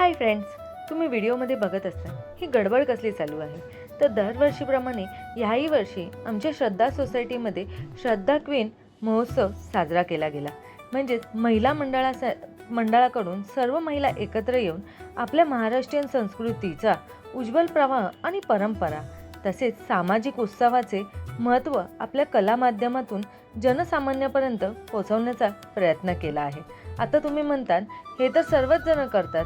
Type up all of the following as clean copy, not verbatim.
Hi friends, तुम्ही व्हिडिओमध्ये बघत असता ही गडबड कसली चालू आहे. तर दरवर्षीप्रमाणे याही वर्षी आमच्या श्रद्धा सोसायटीमध्ये श्रद्धा क्वीन महोत्सव साजरा केला गेला. म्हणजेच महिला मंडळाकडून सर्व महिला एकत्र येऊन आपल्या महाराष्ट्रीयन संस्कृतीचा उज्ज्वल प्रवाह आणि परंपरा तसेच सामाजिक उत्सवाचे महत्त्व आपल्या कला माध्यमातून जनसामान्यापर्यंत पोहोचवण्याचा प्रयत्न केला आहे. आता तुम्ही म्हणताल हे तर सर्वच जण करतात,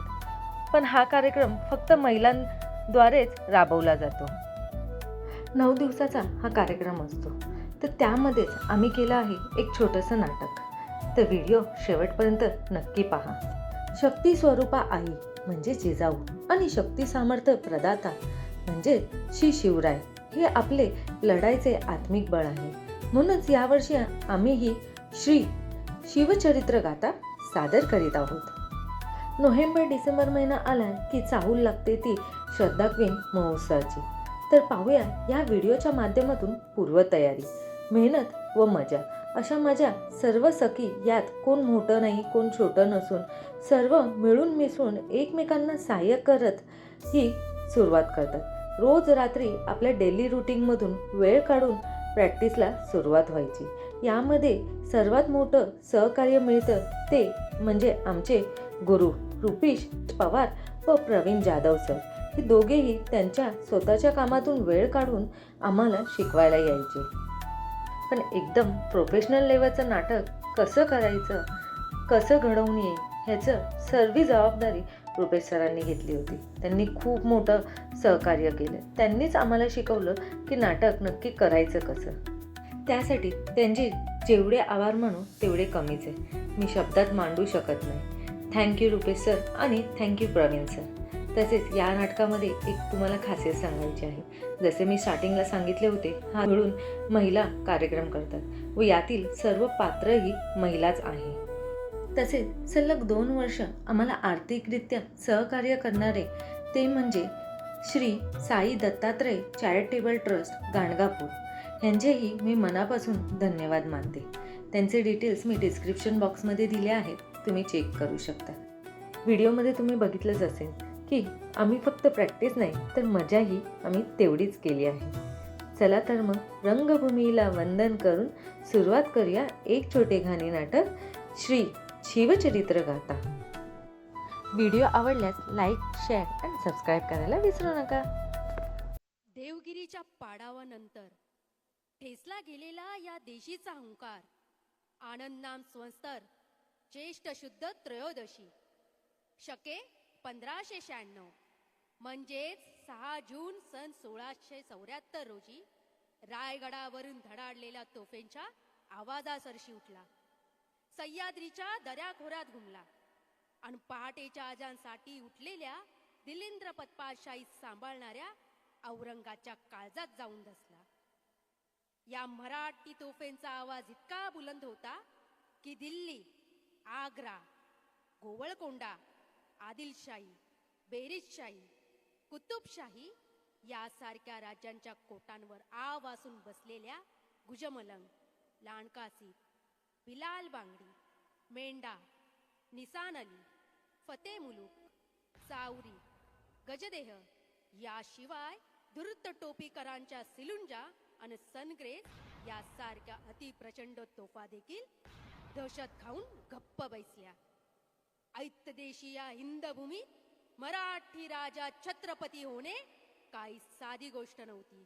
पण हा कार्यक्रम फक्त महिलांद्वारेच राबवला जातो. 9 दिवसाचा हा कार्यक्रम असतो. तर त्यामध्येच आम्ही केलं आहे एक छोटंसं नाटक. तर व्हिडिओ शेवटपर्यंत नक्की पहा. शक्ती स्वरूपा आई म्हणजे जिजाऊ आणि शक्ती सामर्थ्य प्रदाता म्हणजे श्री शिवराय हे आपले लढाईचे आत्मिक बळ आहे. म्हणूनच यावर्षी आम्ही ही श्री शिवचरित्र गाथा सादर करीत आहोत. नोव्हेंबर-डिसेंबर महिना आला की चाहूल लागते ती श्रद्धा क्वीन महोत्सवाची. तर पाहूया या व्हिडिओच्या माध्यमातून पूर्वतयारी, मेहनत व मजा. अशा माझ्या सर्व सखी यात कोण मोठं नाही कोण छोटं नसून सर्व मिळून मिसळून एकमेकांना सहाय्य करत ही सुरुवात करतात. रोज रात्री आपल्या डेली रुटीनमधून वेळ काढून प्रॅक्टिसला सुरुवात व्हायची. यामध्ये सर्वात मोठं सहकार्य मिळतं ते म्हणजे आमचे गुरु रुपेश पवार व प्रवीण जाधव सर. हे दोघेही त्यांच्या स्वतःच्या कामातून वेळ काढून आम्हाला शिकवायला यायचे. पण एकदम प्रोफेशनल लेवलचं नाटक कसं करायचं, कसं घडवून येईल ह्याचं सर्व जबाबदारी रुपेश सरांनी घेतली होती. त्यांनी खूप मोठं सहकार्य केलं. त्यांनीच आम्हाला शिकवलं की नाटक नक्की करायचं कसं. त्यासाठी त्यांचे जेवढे आभार मानू तेवढे कमीच आहे. मी शब्दात मांडू शकत नाही. थँक्यू रुपेश सर आणि थँक्यू प्रवीण सर. तसेच या नाटकामध्ये एक तुम्हाला खासियत सांगायची आहे. जसे मी स्टार्टिंगला सांगितले होते, हा मिळून महिला कार्यक्रम करतात व यातील सर्व पात्रही महिलाच आहे. तसेच सलग 2 वर्ष आम्हाला आर्थिकरित्या सहकार्य करणारे ते म्हणजे श्री साई दत्तात्रय चॅरिटेबल ट्रस्ट गाणगापूर यांचेही मी मनापासून धन्यवाद मानते. त्यांचे डिटेल्स मी डिस्क्रिप्शन बॉक्समध्ये दिले आहेत, तुम्ही चेक करू शकता. व्हिडिओमध्ये तुम्ही बघितलंच असेल की आम्ही फक्त प्रॅक्टिस नाही तर मजाही आम्ही तेवढीच केली आहे. चला तर मग रंगभूमीला वंदन करून सुरुवात करूया एक छोटे घाणी नाटक श्री शिवचरित्र गाथा. व्हिडिओ आवडल्यास लाईक, शेअर आणि सबस्क्राईब करायला विसरू नका. देवगिरीच्या पाडावानंतर ठेचला गेलेला या देशीचा हुंकार, आनंद नाम संवत्सर ज्येष्ठ शुद्ध त्रयोदशी शके 1596 म्हणजेच 6 जून सन 1674 रोजी रायगडावरून धडाडलेल्या तोफेंच्या आवाजासरशी उठला. सह्याद्रीच्या दऱ्याखोऱ्यात घुमला आणि पहाटेच्या आजांसाठी उठलेल्या दिलेंद्र पत्पाशाही सांभाळणाऱ्या औरंगाच्या काळजात जाऊन धसला. या मराठी तोफेंचा आवाज इतका बुलंद होता की दिल्ली, आग्रा, गोवळकोंडा, आदिलशाही, बेरीजशाही, कुतुबशाही यासारख्या राज्यांच्या कोटांवर आवासून बसलेल्या गुजमलंग, लाणकासी, बिलाल बांगडी, मेंढा, निसान अली, फतेह मुलूक, सावरी, गजदेह याशिवाय धूर्त टोपीकरांच्या सिलुंजा आणि सनग्रेस यासारख्या अतिप्रचंड तोफा देखील दहशत खाऊन गप्प बैसल्या. ऐतदेशी या हिंदभूमीत मराठी राजा छत्रपती होणे काही साधी गोष्ट नव्हती.